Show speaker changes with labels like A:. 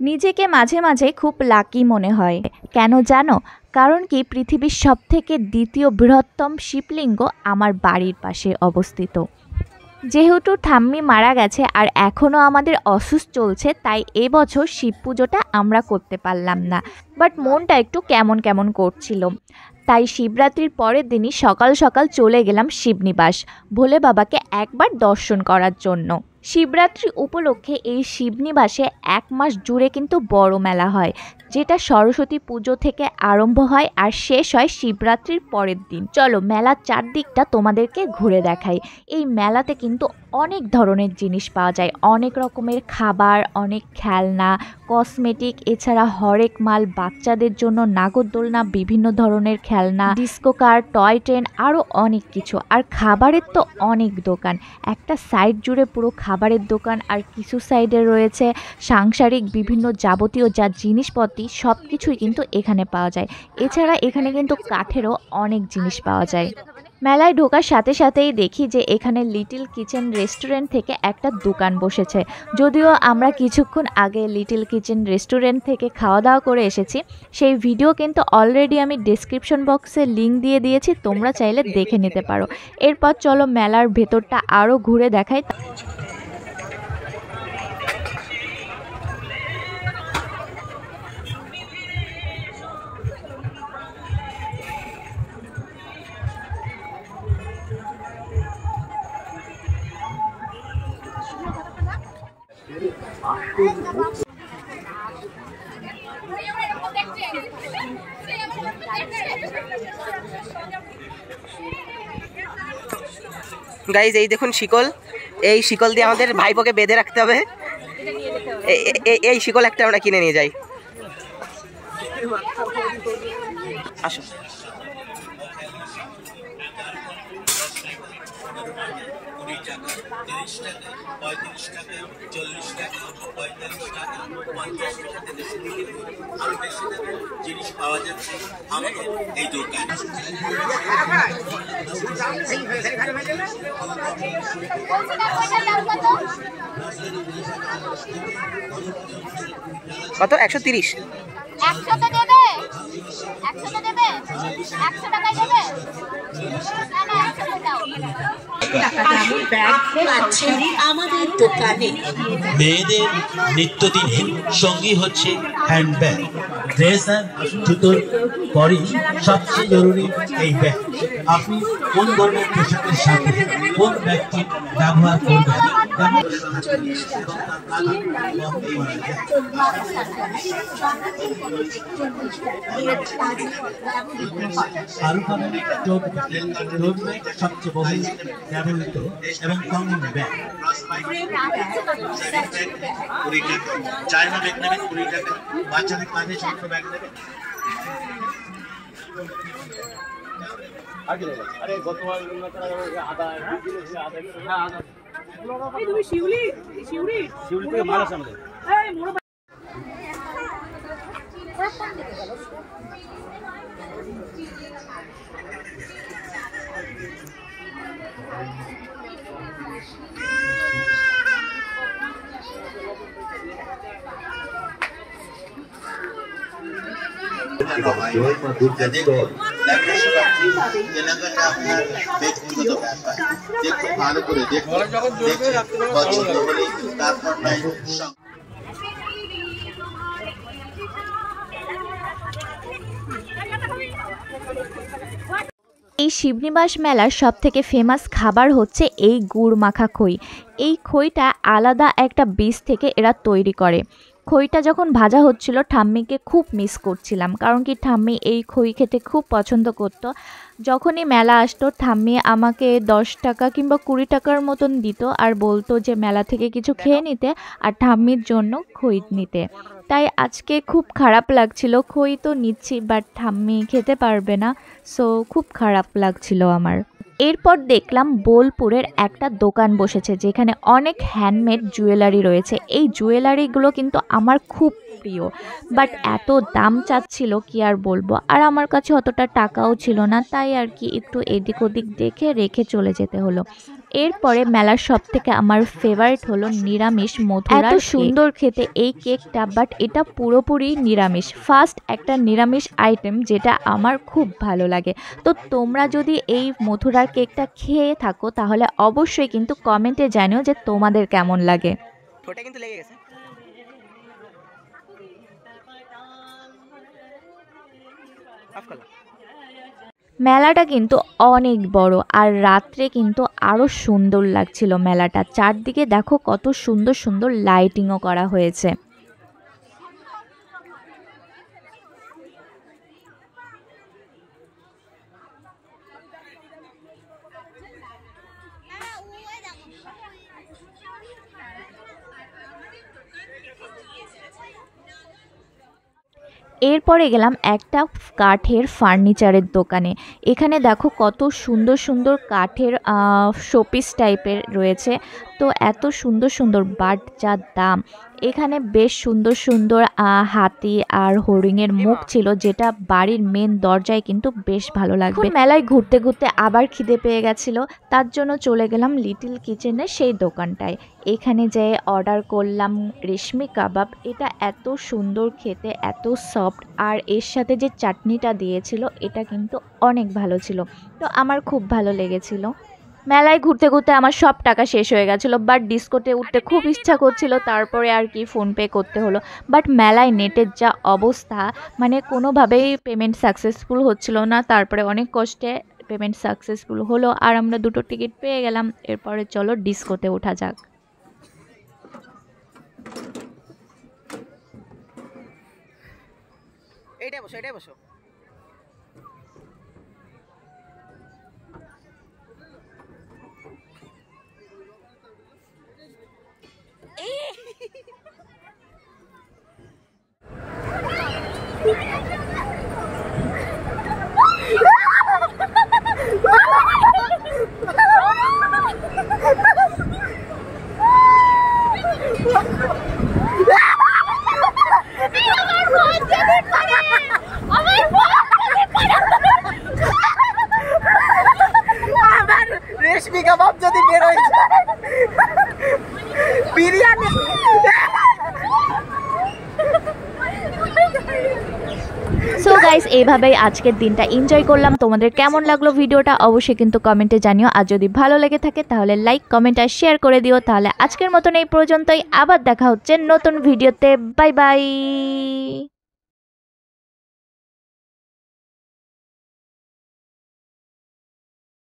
A: নিজেকে মাঝে মাঝে খুব লাকি মনে হয়। কেন জানো? কারণ কি পৃথিবীর সবথেকে দ্বিতীয় বৃহত্তম শিবলিঙ্গ আমার বাড়ির পাশে অবস্থিত। যেহেতু ঠাম্মি মারা গেছে আর এখনও আমাদের অসুস্থ চলছে, তাই এবছর শিব পুজোটা আমরা করতে পারলাম না। বাট মনটা একটু কেমন কেমন করছিল, তাই শিবরাত্রির পরের দিনই সকাল সকাল চলে গেলাম শিবনিবাস ভোলে বাবাকে একবার দর্শন করার জন্য। শিবরাত্রি উপলক্ষে এই শিবনিবাসে 1 মাস জুড়ে কিন্তু বড় মেলা হয়, যেটা সরস্বতী পুজো থেকে আরম্ভ হয় আর শেষ হয় শিবরাত্রির পরের দিন। চলো মেলার চারদিকটা তোমাদেরকে ঘুরে দেখাই। এই মেলাতে কিন্তু অনেক ধরনের জিনিস পাওয়া যায়, অনেক রকমের খাবার, অনেক খেলনা, কসমেটিক, এছাড়া হরেক মাল, বাচ্চাদের জন্য নাগরদোলনা, বিভিন্ন ধরনের খেলনা, ডিস্কো কার, টয় ট্রেন, আরও অনেক কিছু। আর খাবারের তো অনেক দোকান, একটা সাইড জুড়ে পুরো খাবারের দোকান, আর কিছু সাইডে রয়েছে সাংসারিক বিভিন্ন যাবতীয় যা জিনিসপত্র সব কিছুই কিন্তু এখানে পাওয়া যায়। এছাড়া এখানে কিন্তু কাঠেরও অনেক জিনিস পাওয়া যায়। মেলায় ঢোকার সাথে সাথেই দেখি যে এখানে লিটল কিচেন রেস্টুরেন্ট থেকে একটা দোকান বসেছে। যদিও আমরা কিছুক্ষণ আগে লিটল কিচেন রেস্টুরেন্ট থেকে খাওয়া দাওয়া করে এসেছি, সেই ভিডিও কিন্তু অলরেডি আমি ডেসক্রিপশন বক্সে লিঙ্ক দিয়ে দিয়েছি, তোমরা চাইলে দেখে নিতে পারো। এরপর চলো মেলার ভেতরটা আরও ঘুরে দেখাই।
B: গাইজ এই দেখুন শিকল, এই শিকল দিয়ে আমাদের ভাইপোকে বেঁধে রাখতে হবে। এই শিকল একটা আমরা কিনে নিয়ে যাই। আসো জিনিস পাওয়া যাচ্ছে আমাদের এই দোকানে। কত? 130।
C: 100 দেবে, 100 দেবে, 100 টাকায় দেবে। না না 100 দাও।
D: আমাদের দোকানে মেয়েদের নিত্যদিনের সঙ্গী হচ্ছে হ্যান্ডব্যাগ, ড্রেস আর জুতোর পরই সবচেয়ে জরুরি এই ব্যাগ। আপনি কোন ধরনের পোশাকের সাথে কোন ব্যাগটি ব্যবহার করবেন সবচেয়ে বহুল ব্যবহৃত এবং কমন ব্যাগ। চায়না ব্যাগ নেবেন 20 টাকা, বাচ্চাদের কাঁধে ছোট্ট ব্যাগ নেবেন। আরে গতবার তুমি শিউলি থেকে মাল সামনে কেনাকাটা আপনার ব্যক্তিগত ব্যাপার, দেখুন ভালো করে দেখুন, পছন্দ হলে তারপর
A: এই শিবনিবাস মেলার সবথেকে ফেমাস খাবার হচ্ছে এই গুড় মাখা খই। এই খইটা আলাদা একটা বীজ থেকে এরা তৈরি করে। খইটা যখন ভাজা হচ্ছিল ঠাম্মিকে খুব মিস করছিলাম, কারণ কি ঠাম্মি এই খই খেতে খুব পছন্দ করত। যখনই মেলা আসতো ঠাম্মি আমাকে 10 টাকা কিংবা 20 টাকার মতন দিত আর বলতো যে মেলা থেকে কিছু খেয়ে নিতে আর ঠাম্মির জন্য খই নিতে। তাই আজকে খুব খারাপ লাগছিল, খই তো নিচ্ছি বাট ঠাম্মি খেতে পারবে না, সো খুব খারাপ লাগছিল আমার। এরপর দেখলাম বোলপুরের একটা দোকান বসেছে যেখানে অনেক হ্যান্ডমেড জুয়েলারি রয়েছে। এই জুয়েলারিগুলো কিন্তু আমার খুব প্রিয়, বাট এত দাম চাচ্ছিল কি আর বলবো, আর আমার কাছে অতটা টাকাও ছিল না, তাই আর কি একটু এদিক ওদিক দেখে রেখে চলে যেতে হলো। এরপরে মেলার সব থেকে আমার ফেভারিট হলো নিরামিষ মথুরা। এত সুন্দর খেতে এই কেকটা, বাট এটা পুরোপুরি নিরামিষ। ফার্স্ট একটা নিরামিষ আইটেম যেটা আমার খুব ভালো লাগে। তো তোমরা যদি এই মথুরার কেকটা খেয়ে থাকো তাহলে অবশ্যই কিন্তু কমেন্টে জানিও যে তোমাদের কেমন লাগে।
B: ঠোঁটে কিন্তু লেগে গেছে।
A: মেলাটা কিন্তু অনেক বড়, আর রাত্রে কিন্তু আরও সুন্দর লাগছিল মেলাটা। চারদিকে দেখো কত সুন্দর সুন্দর লাইটিংও করা হয়েছে। এরপরে গেলাম একটা কাঠের ফার্নিচারের দোকানে। এখানে দেখো কত সুন্দর সুন্দর কাঠের শোপিস টাইপের রয়েছে। তো এত সুন্দর সুন্দর, বাট যা দাম। এখানে বেশ সুন্দর সুন্দর হাতি আর হরিণের মুখ ছিল, যেটা বাড়ির মেন দরজায় কিন্তু বেশ ভালো লাগবে। মেলায় ঘুরতে ঘুরতে আবার খিদে পেয়ে গেছিলো, তার জন্য চলে গেলাম লিটল কিচেনে, সেই দোকানটায়। এখানে যেয়ে অর্ডার করলাম রেশমি কাবাব। এটা এত সুন্দর খেতে, এত সফট, আর এর সাথে যে চাটনিটা দিয়েছিল এটা কিন্তু অনেক ভালো ছিল। তো আমার খুব ভালো লেগেছিল। মেলায় ঘুরতে ঘুরতে আমার সব টাকা শেষ হয়ে গেছিলো, বাট ডিস্কোতে উঠতে খুব ইচ্ছা করছিল, তারপরে আর কি ফোনপে করতে হলো। বাট মেলায় নেটের যা অবস্থা, মানে কোনোভাবেই পেমেন্ট সাকসেসফুল হচ্ছিল না। তারপরে অনেক কষ্টে পেমেন্ট সাকসেসফুল হলো, আর আমরা দুটো টিকিট পেয়ে গেলাম। এরপরে চলো ডিস্কোতে ওঠা যাক।
B: এইটাই বসো, এইটাই বসো। রেশমি কাবাব যদি বের হয়ে যায়, বিরিয়ানি।
A: সো গাইস, এইভাবেই আজকের দিনটা এনজয় করলাম। তোমাদের কেমন লাগলো ভিডিওটা অবশ্যই কিন্তু কমেন্টে জানিও। আর যদি ভালো লেগে থাকে তাহলে লাইক, কমেন্ট আর শেয়ার করে দিও। তাহলে আজকের মতন এই পর্যন্তই, আবার দেখা হচ্ছে নতুন ভিডিওতে। Bye bye.